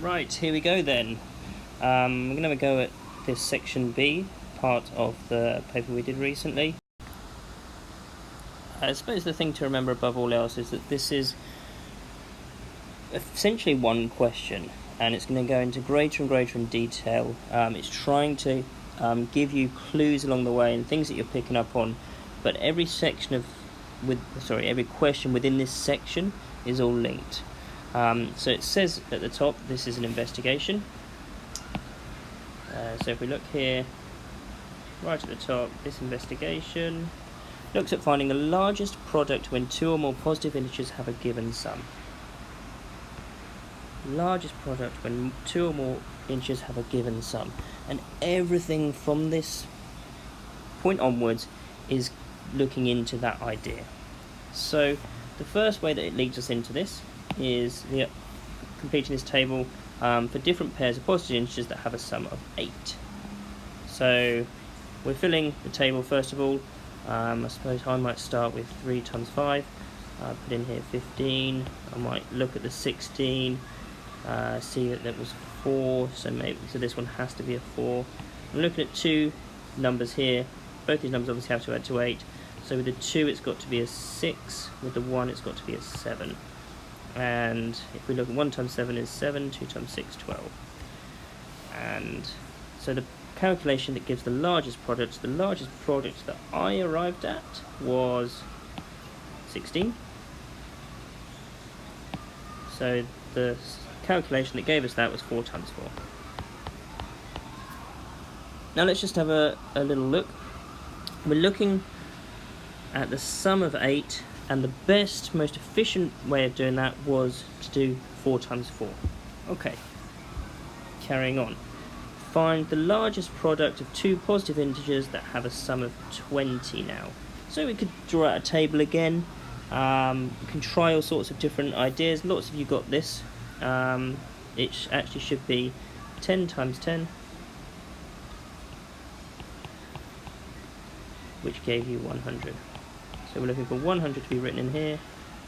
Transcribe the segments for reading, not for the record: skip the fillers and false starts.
Right, here we go then. We're going to have a go at this section B, part of the paper we did recently. I suppose the thing to remember above all else is that this is essentially one question, and it's going to go into greater and greater in detail. It's trying to give you clues along the way and things that you're picking up on, but every question within this section is all linked. So it says at the top, this is an investigation. So if we look here, right at the top, this investigation looks at finding the largest product when two or more positive integers have a given sum. Largest product when two or more integers have a given sum. And everything from this point onwards is looking into that idea. So the first way that it leads us into this is completing this table for different pairs of positive integers that have a sum of 8. So we're filling the table first of all. I suppose I might start with 3 times 5. Put in here 15. I might look at the 16. See that was 4. So this one has to be a 4. I'm looking at two numbers here. Both these numbers obviously have to add to 8. So with the 2 it's got to be a 6. With the 1 it's got to be a 7. And if we look at 1 times 7 is 7. 2 times 6, 12. And so the calculation that gives the largest product that I arrived at was 16. So the calculation that gave us that was 4 times 4. Now let's just have a little look. We're looking at the sum of 8, and the best, most efficient way of doing that was to do 4 times 4. Okay, carrying on. Find the largest product of two positive integers that have a sum of 20 now. So we could draw out a table again. You can try all sorts of different ideas. Lots of you got this. It actually should be 10 times 10, which gave you 100. So we're looking for 100 to be written in here,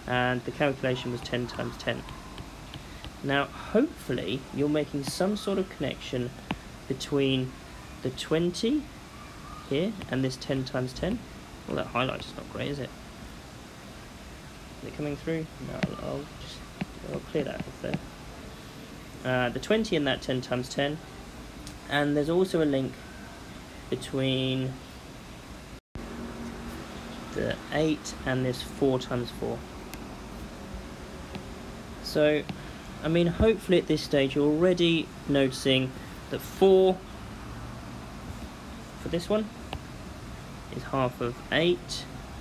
and the calculation was 10 times 10. Now hopefully you're making some sort of connection between the 20 here and this 10 times 10. Well, that highlight is not great, is it? Is it coming through? No, I'll clear that off there. The 20 and that 10 times 10, and there's also a link between the 8 and this 4 times 4. So, I mean, hopefully at this stage you're already noticing that 4 for this one is half of 8,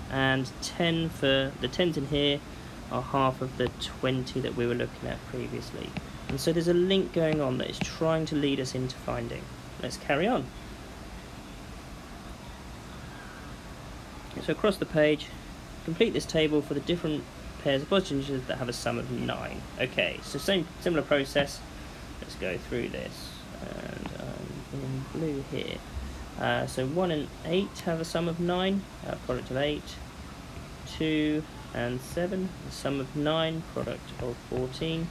and 10 for the 10s in here are half of the 20 that we were looking at previously. And so there's a link going on that is trying to lead us into finding. Let's carry on. So across the page, complete this table for the different pairs of positive integers that have a sum of 9. Okay, so similar process. Let's go through this. And in blue here. So 1 and 8 have a sum of 9, product of 8. 2 and 7, the sum of 9, product of 14.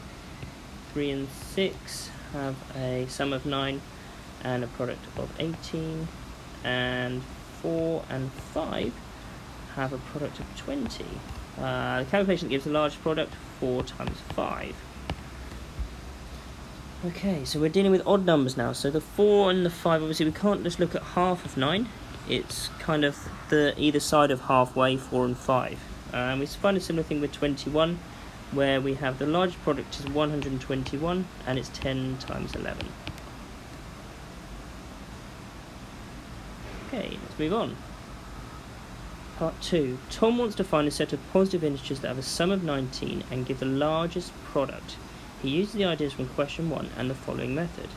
3 and 6 have a sum of 9 and a product of 18. And 4 and 5 have a product of 20. The calculation that gives the largest product, 4 times 5. Okay, so we're dealing with odd numbers now. So the 4 and the 5, obviously we can't just look at half of 9. It's kind of either side of halfway, 4 and 5. We find a similar thing with 21, where we have the largest product is 121, and it's 10 times 11. Okay, let's move on. Part 2. Tom wants to find a set of positive integers that have a sum of 19 and give the largest product. He uses the ideas from question 1 and the following method.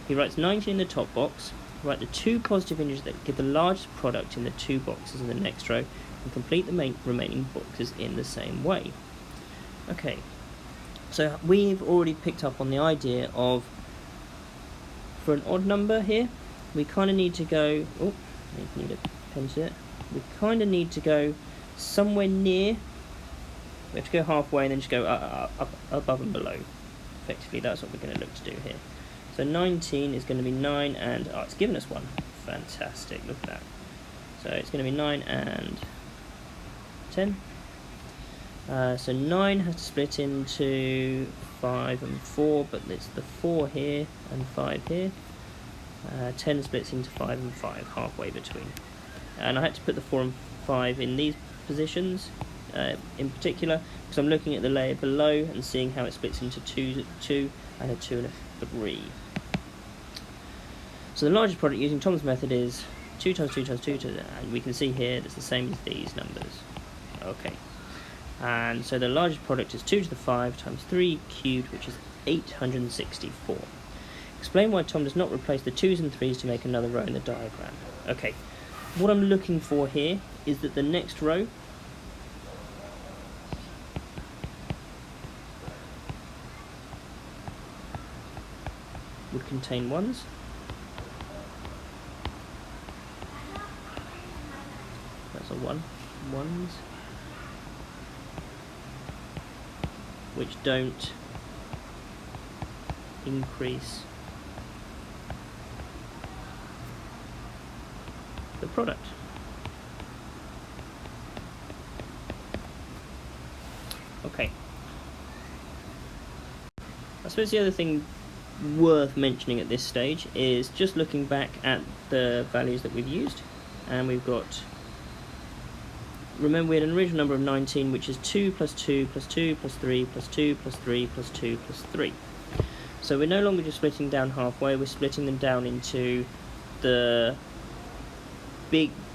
He writes 19 in the top box, write the two positive integers that give the largest product in the two boxes in the next row, and complete the remaining boxes in the same way. Okay, so we've already picked up on the idea of, for an odd number here, we kind of need to go, I need a pen to it. We kind of need to go somewhere near, we have to go halfway and then just go up above and below. effectively that's what we're going to look to do here. So 19 is going to be 9 and, oh, it's given us 1. Fantastic, look at that. So it's going to be 9 and 10. So 9 has to split into 5 and 4, but it's the 4 here and 5 here. 10 splits into 5 and 5, halfway between. And I had to put the 4 and 5 in these positions in particular, because I'm looking at the layer below and seeing how it splits into 2 and a 2 and a 3. So the largest product using Tom's method is 2 times 2 times 2, and we can see here it's the same as these numbers. Okay. And so the largest product is 2 to the 5 times 3 cubed, which is 864. Explain why Tom does not replace the 2's and 3's to make another row in the diagram. Okay, what I'm looking for here is that the next row would contain 1's. That's a 1. 1's. Which don't increase the product. Okay. I suppose the other thing worth mentioning at this stage is just looking back at the values that we've used, and we've got, remember we had an original number of 19, which is 2 plus 2 plus 2 plus 3 plus 2 plus 3 plus 2 plus 3. So we're no longer just splitting down halfway, we're splitting them down into the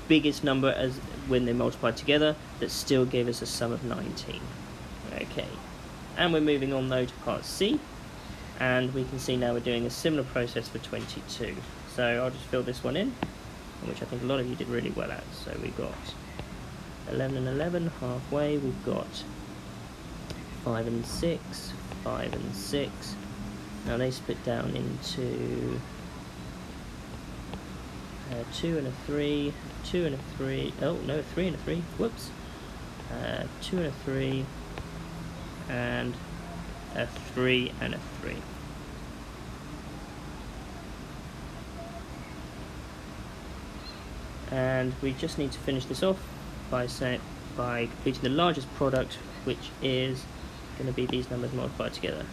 biggest number as when they're multiplied together that still gave us a sum of 19. Okay, and we're moving on though to part C, and we can see now we're doing a similar process for 22. So I'll just fill this one in, which I think a lot of you did really well at. So we got 11 and 11 halfway, we've got 5 and 6, 5 and 6. Now they split down into 2 and a 3, 2 and a 3, oh no, 3 and a 3, whoops, 2 and a 3, and a 3 and a 3. And we just need to finish this off by completing the largest product, which is going to be these numbers multiplied together.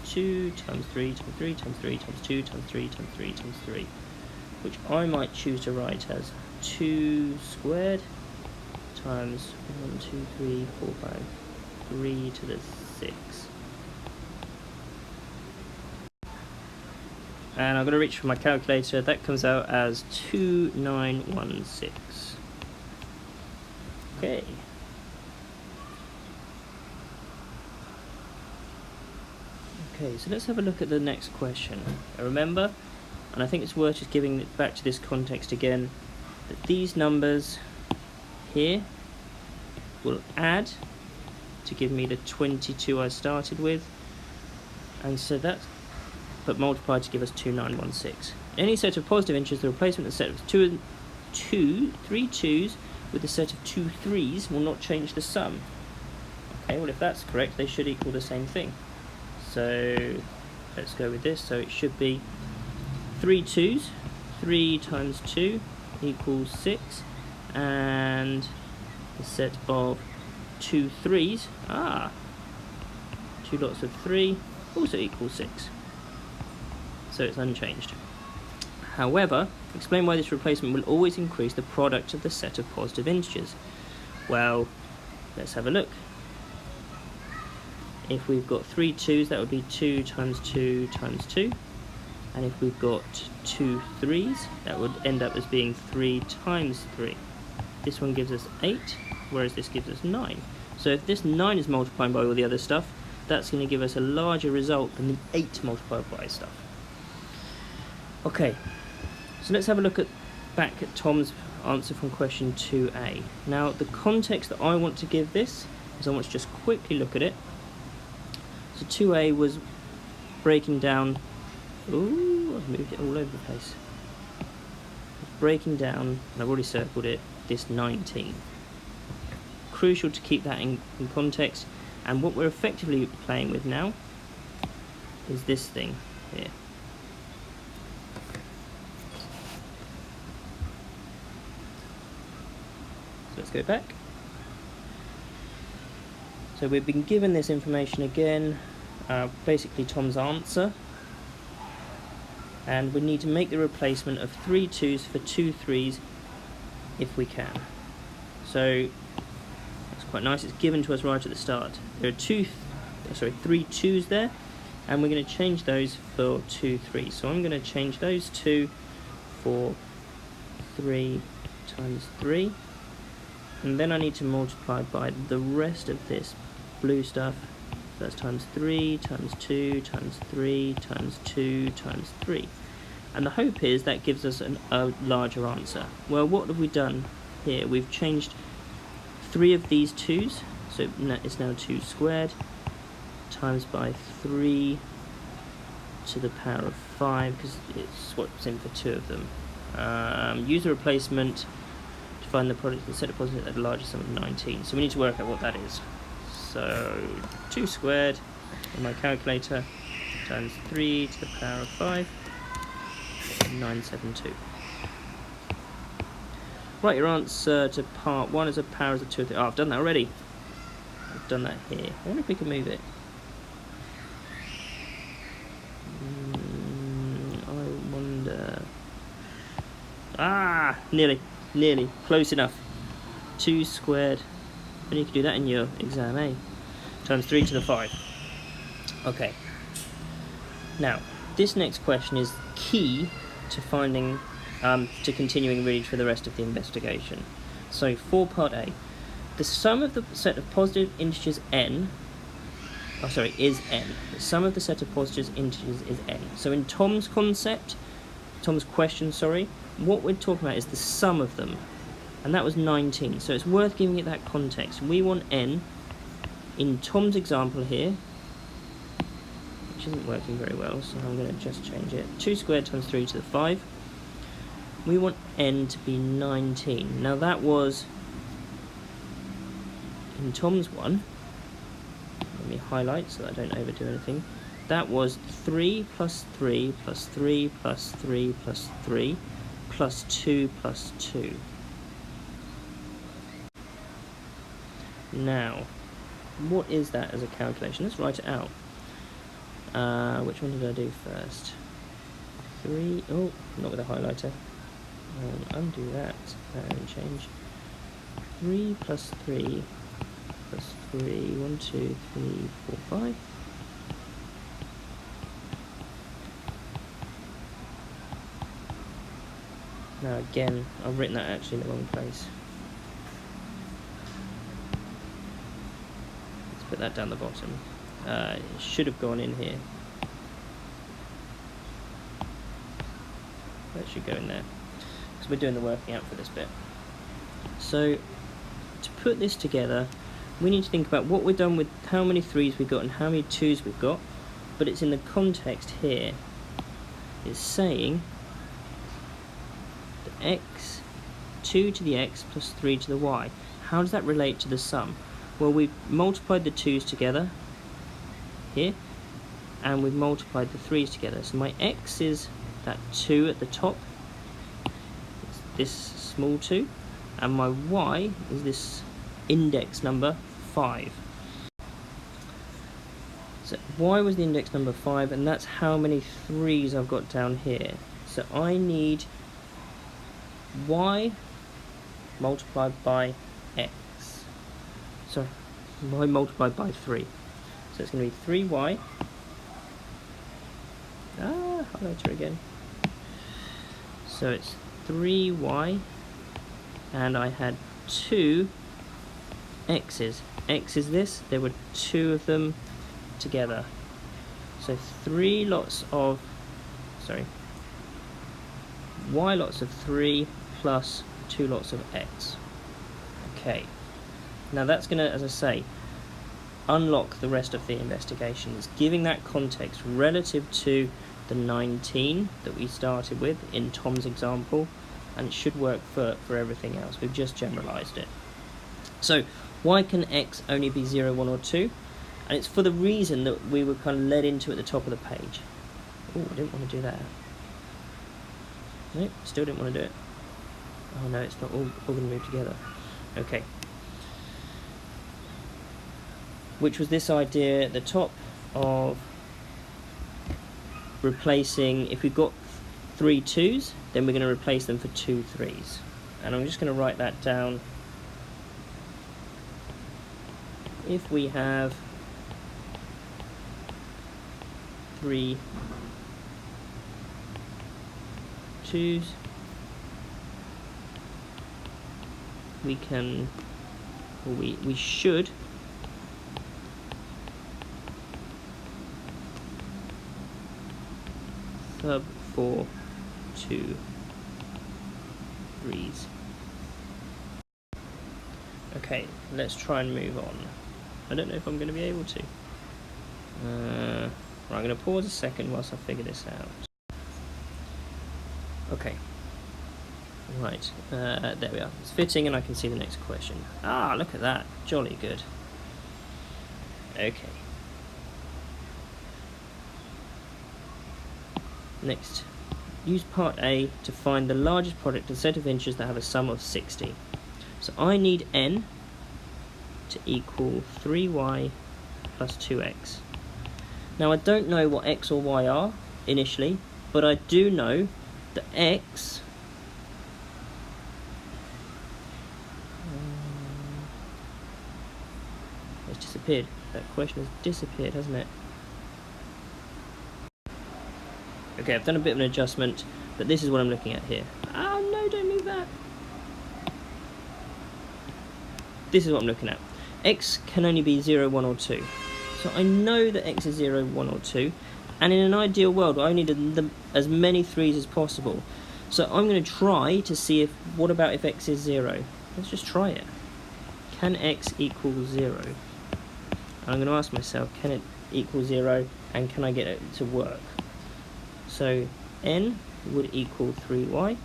2 times 3 times 3 times 3 times 2 times 3 times 3 times 3, which I might choose to write as 2 squared times 1, 2, 3, 4, 5, 3 to the 6. And I'm going to reach for my calculator. That comes out as 2916. Okay. Okay, so let's have a look at the next question. Now remember, and I think it's worth just giving it back to this context again, that these numbers here will add to give me the 22 I started with, and so that's, but multiplied to give us 2916. In any set of positive integers, the replacement of the set of 3 2's with the set of 2 3's will not change the sum. Okay, well if that's correct, they should equal the same thing. So let's go with this. So it should be 3 2's, 3 times 2 equals 6, and the set of 2 3's, 2 lots of 3 also equals 6. So it's unchanged. However, explain why this replacement will always increase the product of the set of positive integers. Well, let's have a look. If we've got 3 2's, that would be 2 times 2 times 2. And if we've got 2 3's, that would end up as being 3 times 3. This one gives us 8, whereas this gives us 9. So if this 9 is multiplying by all the other stuff, that's going to give us a larger result than the 8 multiplied by stuff. Okay, so let's have a look back at Tom's answer from question 2a. Now, the context that I want to give this is I want to just quickly look at it. So 2a was breaking down, ooh, I've moved it all over the place. It's breaking down, and I've already circled it, this 19. Crucial to keep that in context, and what we're effectively playing with now is this thing here. So let's go back. So we've been given this information again, basically Tom's answer, and we need to make the replacement of 3 2s for 2 3s if we can. So that's quite nice. It's given to us right at the start. There are 3 2s there, and we're going to change those for 2 3s. So I'm going to change those 2 for 3 times 3, and then I need to multiply by the rest of this blue stuff. So that's times 3 times 2 times 3 times 2 times 3, and the hope is that gives us a larger answer. Well, what have we done here? We've changed 3 of these 2's, so it's now 2 squared times by 3 to the power of 5, because it swaps in for 2 of them. Use a replacement to find the product of the set of positives at the largest sum of 19. So we need to work out what that is. So 2 squared in my calculator times 3 to the power of 5, 972. Write your answer to part 1 as a powers of 2 or 3. Oh, I've done that already. I've done that here. I wonder if we can move it. I wonder. Ah, nearly, close enough. 2 squared. And you can do that in your exam, eh? Times 3 to the 5. Okay. Now, this next question is key to finding, to continuing really for the rest of the investigation. So, for part A, the sum of the set of positive integers n, is n. The sum of the set of positive integers is n. So in Tom's question, what we're talking about is the sum of them. And that was 19, so it's worth giving it that context. We want n, in Tom's example here, which isn't working very well, so I'm going to just change it. 2 squared times 3 to the 5. We want n to be 19. Now that was, in Tom's one, let me highlight so that I don't overdo anything, that was 3 plus 3 plus 3 plus 3 plus 3 plus 2 plus 2. Now, what is that as a calculation? Let's write it out. Which one did I do first? 3, oh, not with a highlighter. Undo that and change. 3 plus 3 plus 3, 1, 2, 3, 4, 5. Now again, I've written that actually in the wrong place. Put that down the bottom. It should have gone in here. That should go in there, because we're doing the working out for this bit. So to put this together, we need to think about what we've done with how many 3's we've got and how many 2's we've got, but it's in the context here. It's saying the x, 2 to the x plus 3 to the y. How does that relate to the sum? Well, we've multiplied the 2's together here, and we've multiplied the 3's together. So my x is that 2 at the top, it's this small 2, and my y is this index number 5. So y was the index number 5, and that's how many 3's I've got down here. So I need y multiplied by x. Sorry, y multiplied by 3. So it's going to be 3y. Highlighter again. So it's 3y, and I had 2 x's. X is this, there were 2 of them together. So y lots of 3 plus 2 lots of x. Okay. Now that's going to, as I say, unlock the rest of the investigation. It's giving that context relative to the 19 that we started with in Tom's example, and it should work for everything else. We've just generalized it. So why can x only be 0, 1 or 2? And it's for the reason that we were kind of led into at the top of the page. Oh, I didn't want to do that. Nope, still didn't want to do it. Oh no, it's not all going to move together. Okay. Which was this idea at the top of replacing, if we've got 3 2s, then we're going to replace them for 2 3s. And I'm just going to write that down. If we have 3 2s, we can, or we should sub for 2 3s. Okay, let's try and move on. I don't know if I'm going to be able to. Right, I'm going to pause a second whilst I figure this out. Okay. Right, there we are. It's fitting and I can see the next question. Ah, look at that. Jolly good. Okay. Next, use part A to find the largest product of a set of inches that have a sum of 60. So I need n to equal 3y plus 2x. Now I don't know what x or y are initially, but I do know that x has disappeared. That question has disappeared, hasn't it? Okay, I've done a bit of an adjustment, but this is what I'm looking at here. Oh no, don't move that. This is what I'm looking at. X can only be 0, 1 or 2. So I know that x is 0, 1 or 2. And in an ideal world, I need as many 3's as possible. So I'm going to try to see if, what about if x is 0? Let's just try it. Can x equal 0? And I'm going to ask myself, can it equal 0 and can I get it to work? So n would equal 3y,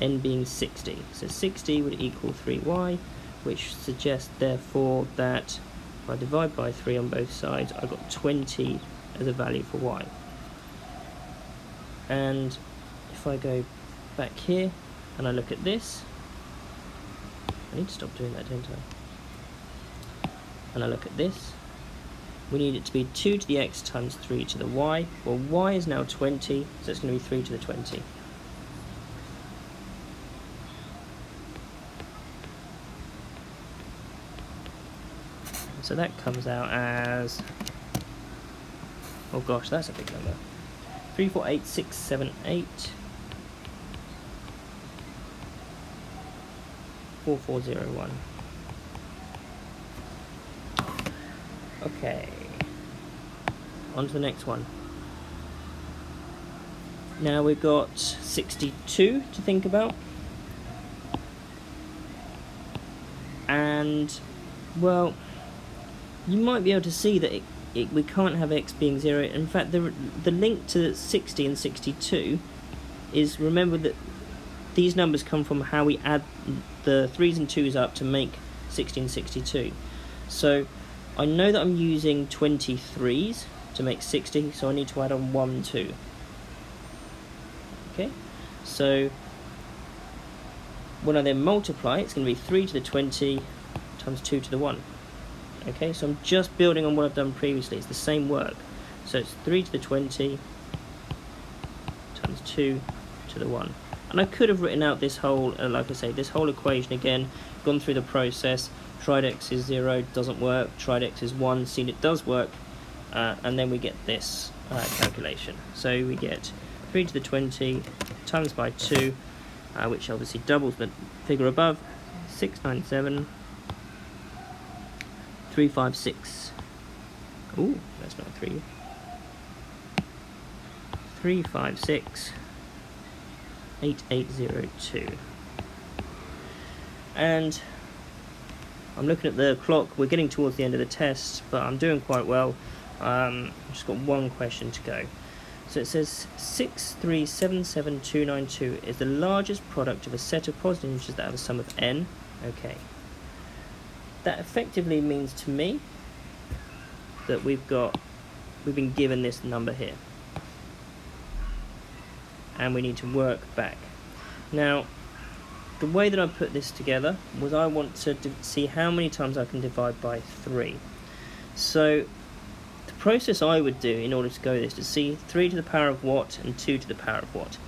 n being 60. So 60 would equal 3y, which suggests therefore that if I divide by 3 on both sides, I've got 20 as a value for y. And if I go back here and I look at this, I need to stop doing that, don't I? And I look at this, we need it to be 2 to the x times 3 to the y. Well, y is now 20, so it's going to be 3 to the 20. So that comes out as, oh gosh, that's a big number. 3, 4, 8, 6, 7, 8. 4, 4, 0, 1. Okay, on to the next one. Now we've got 62 to think about. And, well, you might be able to see that we can't have x being 0. In fact, the link to 60 and 62 is, remember that these numbers come from how we add the 3's and 2's up to make 60 and 62. So I know that I'm using 23's to make 60, so I need to add on 1, 2. Okay, so when I then multiply, it's going to be 3 to the 20 times 2 to the 1. Okay, so I'm just building on what I've done previously. It's the same work. So it's 3 to the 20 times 2 to the 1. And I could have written out this whole, like I say, this whole equation again, gone through the process, tried x is 0, doesn't work, tried x is 1, seen it does work, and then we get this calculation. So we get 3 to the 20 times by 2, which obviously doubles the figure above, 697, 356. Ooh, that's not a 3. 356, 8802. And I'm looking at the clock, we're getting towards the end of the test, but I'm doing quite well. I've just got one question to go. So it says 6377292 is the largest product of a set of positive integers that have a sum of n. Okay. That effectively means to me that we've been given this number here, and we need to work back. Now, the way that I put this together was I want to see how many times I can divide by 3. So the process I would do in order to go this to see 3 to the power of what and 2 to the power of what.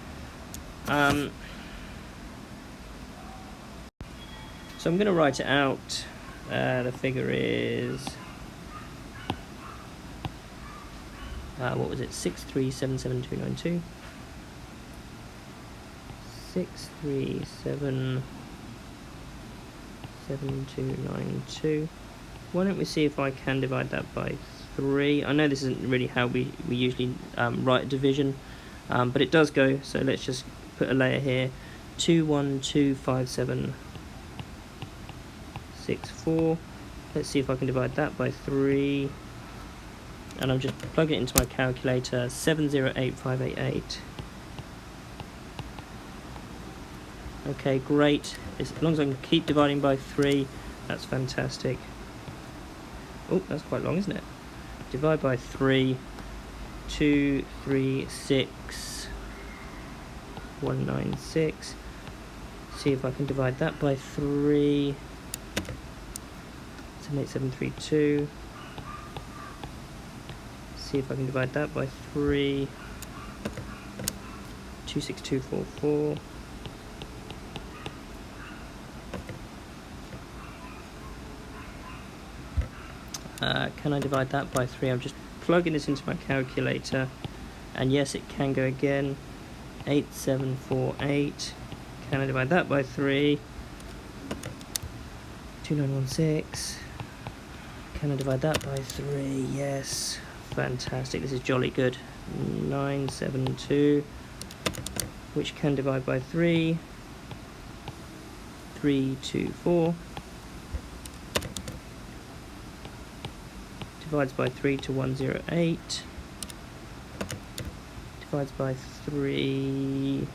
So I'm going to write it out. The figure is what was it? 6377292. 6377292. Why don't we see if I can divide that by 3? I know this isn't really how we usually write division, but it does go, so let's just put a layer here. 2125764. Let's see if I can divide that by 3. And I'm just plugging it into my calculator. 708588. Okay, great. As long as I can keep dividing by 3, that's fantastic. Oh, that's quite long, isn't it? Divide by 3. 236 196. See if I can divide that by 3. 78732. See if I can divide that by 3. 26244. Can I divide that by 3? I'm just plugging this into my calculator, and yes, it can go again. 8748. Can I divide that by 3? 2916. Can I divide that by 3? Yes. Fantastic. This is jolly good. 972. Which can divide by 3? 324. Divides by 3 to 108. Divides by 3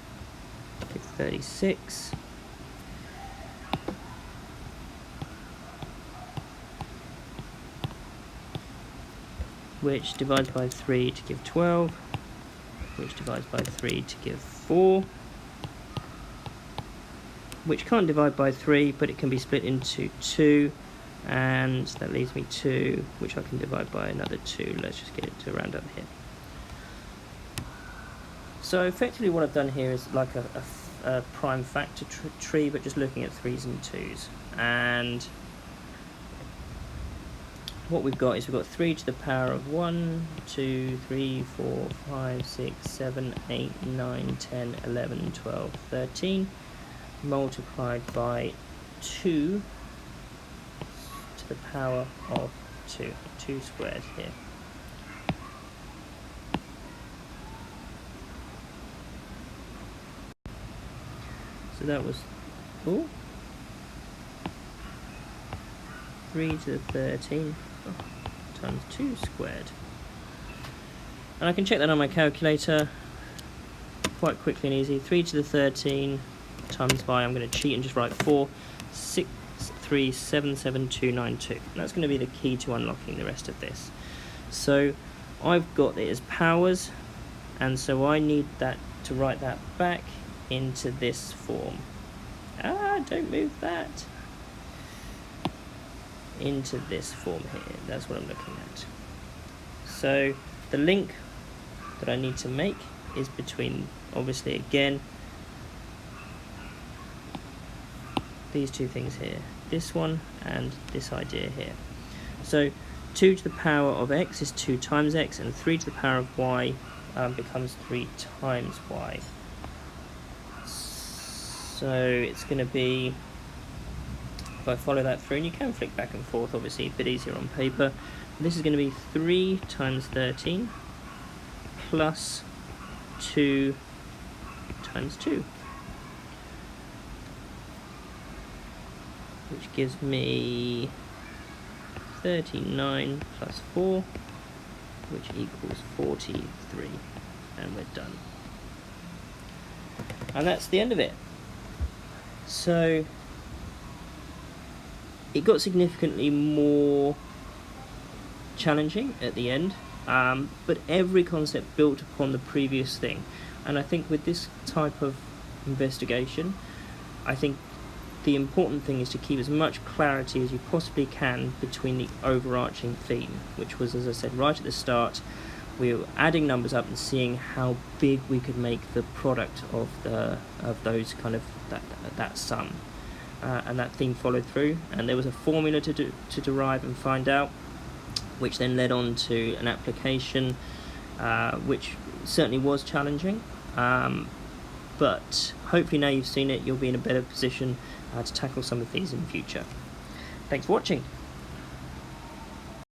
to 36. Which divides by 3 to give 12. Which divides by 3 to give 4. Which can't divide by 3, but it can be split into 2. And that leaves me 2, which I can divide by another 2. Let's just get it to round up here. So effectively what I've done here is like a prime factor tree, but just looking at 3s and 2s. And what we've got is we've got 3 to the power of 1, 2, 3, 4, 5, 6, 7, 8, 9, 10, 11, 12, 13, multiplied by 2 to the power of 2 squared here. So that was 3 to the 13 times 2 squared. And I can check that on my calculator quite quickly and easy. 3 to the 13 times by, I'm going to cheat and just write 4,637,792. And that's going to be the key to unlocking the rest of this. So I've got it as powers, and so I need that to write that back into this form. Don't move that. Into this form here. That's what I'm looking at. So the link that I need to make is between, obviously again, these two things here. This one and this idea here. So 2 to the power of x is 2 times x, and 3 to the power of y becomes 3 times y. So it's going to be, if I follow that through, and you can flick back and forth, obviously a bit easier on paper, this is going to be 3 times 13 plus 2 times 2, which gives me 39 plus 4, which equals 43, and we're done. And that's the end of it. So it got significantly more challenging at the end, but every concept built upon the previous thing. And I think with this type of investigation, I think the important thing is to keep as much clarity as you possibly can between the overarching theme, which was, as I said right at the start, we were adding numbers up and seeing how big we could make the product of those kind of that sum, and that theme followed through. And there was a formula to derive and find out, which then led on to an application, which certainly was challenging. But hopefully now you've seen it, you'll be in a better position to tackle some of these in the future. Thanks for watching.